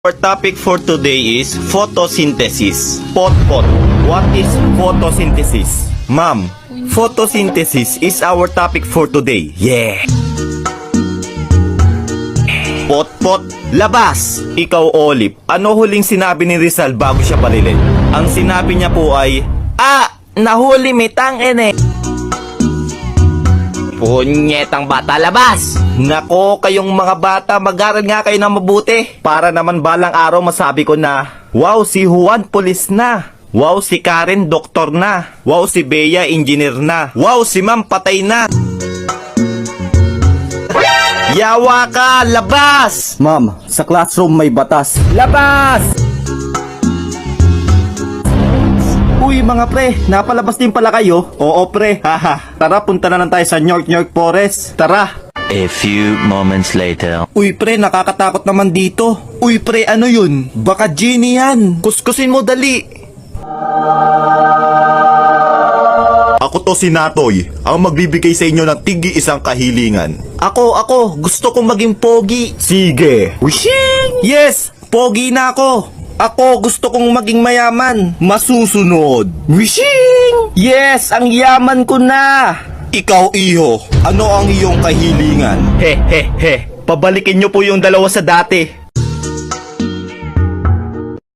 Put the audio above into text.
Our topic for today is photosynthesis. Pot. What is photosynthesis? Ma'am, photosynthesis is our topic for today. Yeah! Pot, labas! Ikaw, Olive, ano huling sinabi ni Rizal bago siya barilin? Ang sinabi niya po ay, nahuli may tangin eh. Punyetang bata, labas! Nako, kayong mga bata, mag-aral nga kayo na mabuti. Para naman balang araw masabi ko na, wow, si Juan pulis na. Wow, si Karen doktor na. Wow, si Bea engineer na. Wow, si Ma'am patay na. Yawa ka, labas! Ma'am, sa classroom may batas. Labas! Uy mga pre, napalabas din pala kayo? Oo pre, haha. Tara, punta na lang tayo sa York Forest. Tara! A few moments later. Uy pre, nakakatakot naman dito. Uy pre, ano yun? Baka genie yan. Kuskusin mo dali. Ako to si Natoy, ang magbibigay sa inyo ng tigi isang kahilingan. Ako, gusto kong maging pogi. Sige! Wishing! Yes, pogi na ako. Ako, gusto kong maging mayaman. Masusunod. Wishing! Yes, ang yaman ko na. Ikaw, iho, ano ang iyong kahilingan? He. Pabalikin nyo po yung dalawa sa dati.